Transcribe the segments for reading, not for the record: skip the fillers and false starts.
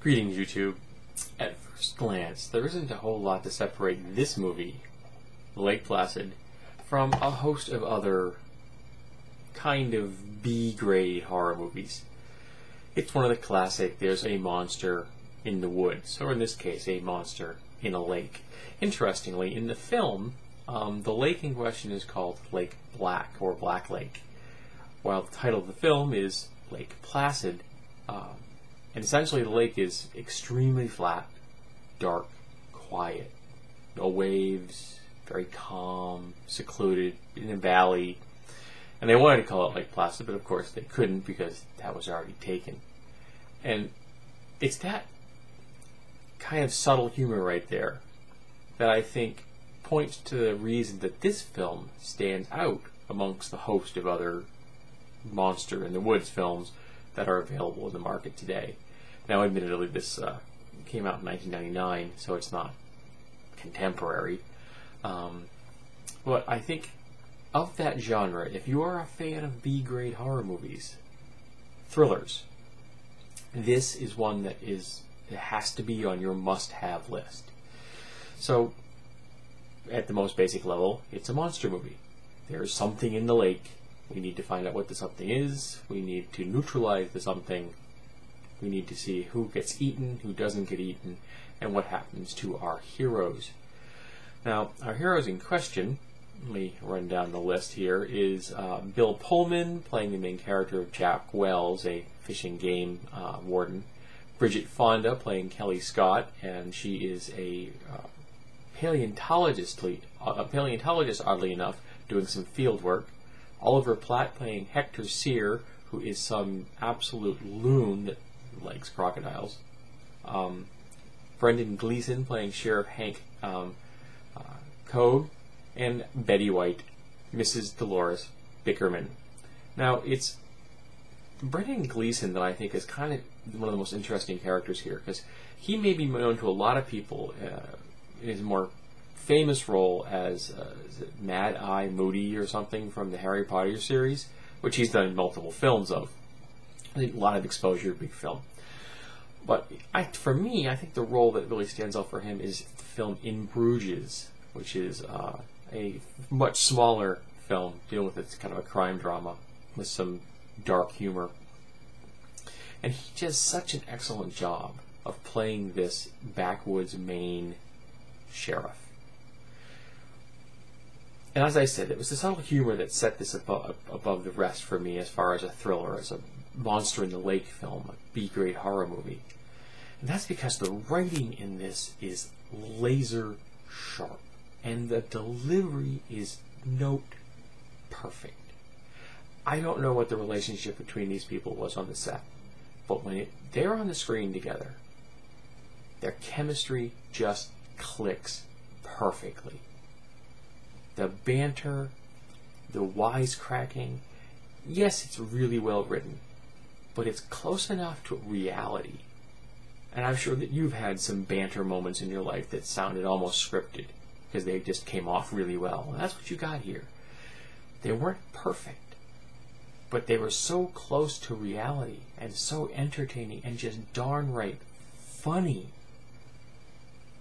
Greetings, YouTube. At first glance, there isn't a whole lot to separate this movie, Lake Placid, from a host of other kind of B-grade horror movies. It's one of the classic, there's a monster in the woods, or in this case, a monster in a lake. Interestingly, in the film, the lake in question is called Lake Black, or Black Lake, while the title of the film is Lake Placid. And essentially the lake is extremely flat, dark, quiet, no waves, very calm, secluded, in a valley. And they wanted to call it Lake Placid, but of course they couldn't because that was already taken. And it's that kind of subtle humor right there that I think points to the reason that this film stands out amongst the host of other monster in the woods films that are available in the market today. Now, admittedly, this came out in 1999, so it's not contemporary. But I think of that genre, if you are a fan of B-grade horror movies, thrillers, this is one that it has to be on your must-have list. So, at the most basic level, it's a monster movie. There's something in the lake. We need to find out what the something is. We need to neutralize the something. We need to see who gets eaten, who doesn't get eaten, and what happens to our heroes. Now, our heroes in question, let me run down the list here, is Bill Pullman, playing the main character of Jack Wells, a fish and game warden. Bridget Fonda, playing Kelly Scott, and she is a paleontologist, oddly enough, doing some field work. Oliver Platt playing Hector Sear, who is some absolute loon that likes crocodiles. Brendan Gleeson playing Sheriff Hank Cogue, and Betty White, Mrs. Dolores Bickerman. Now, it's Brendan Gleeson that I think is kind of one of the most interesting characters here, because he may be known to a lot of people in his more famous role as Mad Eye Moody or something from the Harry Potter series, which he's done multiple films of. I think a lot of exposure, big film. But for me, I think the role that really stands out for him is the film In Bruges, which is a much smaller film dealing with it's kind of a crime drama with some dark humor. And he does such an excellent job of playing this backwoods Maine sheriff. And as I said, it was the subtle humor that set this above the rest for me as far as a thriller, as a monster in the lake film, a B-grade horror movie. And that's because the writing in this is laser sharp, and the delivery is note perfect. I don't know what the relationship between these people was on the set, but when they're on the screen together, their chemistry just clicks perfectly. The banter, the wisecracking, yes, it's really well written, but it's close enough to reality. And I'm sure that you've had some banter moments in your life that sounded almost scripted, because they just came off really well. And that's what you got here. They weren't perfect, but they were so close to reality, and so entertaining, and just darn right funny.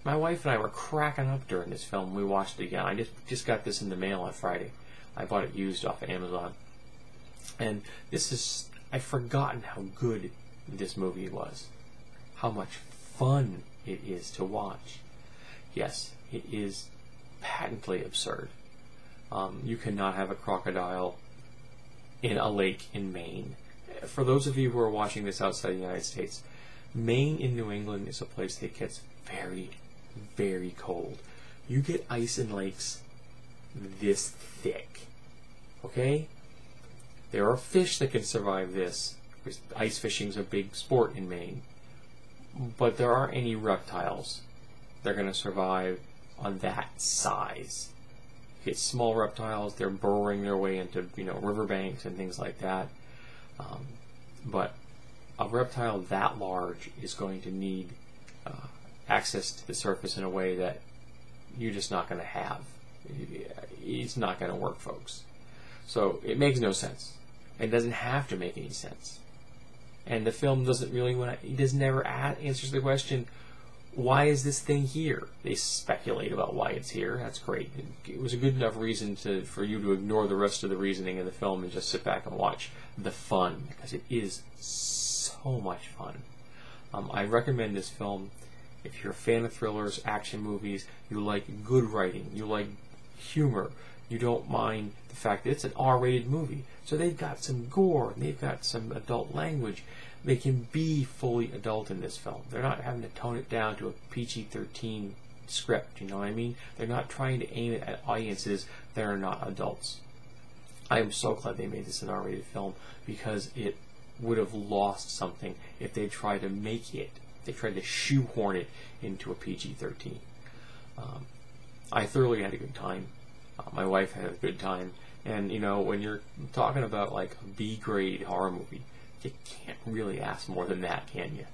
My wife and I were cracking up during this film. We watched it again. I just got this in the mail on Friday. I bought it used off of Amazon. And I've forgotten how good this movie was. How much fun it is to watch. Yes, it is patently absurd. You cannot have a crocodile in a lake in Maine. For those of you who are watching this outside the United States, Maine in New England is a place that gets very, very cold. You get ice in lakes this thick. Okay? There are fish that can survive this, because ice fishing is a big sport in Maine. But there aren't any reptiles that are going to survive on that size. You get small reptiles, they're burrowing their way into riverbanks and things like that. But a reptile that large is going to need access to the surface in a way that you're just not going to have. It's not going to work, folks. So it makes no sense. It doesn't have to make any sense. And the film doesn't really it does never answers the question, why is this thing here? They speculate about why it's here. That's great. It was a good enough reason for you to ignore the rest of the reasoning in the film and just sit back and watch the fun, because it is so much fun. I recommend this film if you're a fan of thrillers, action movies, you like good writing, you like humor, you don't mind the fact that it's an R-rated movie. So they've got some gore, and they've got some adult language. They can be fully adult in this film. They're not having to tone it down to a PG-13 script, you know what I mean? They're not trying to aim it at audiences that are not adults. I am so glad they made this an R-rated film, because it would have lost something if they tried to make it, they tried to shoehorn it into a PG-13. I thoroughly had a good time. My wife had a good time. And, you know, when you're talking about like a B-grade horror movie, you can't really ask more than that, can you?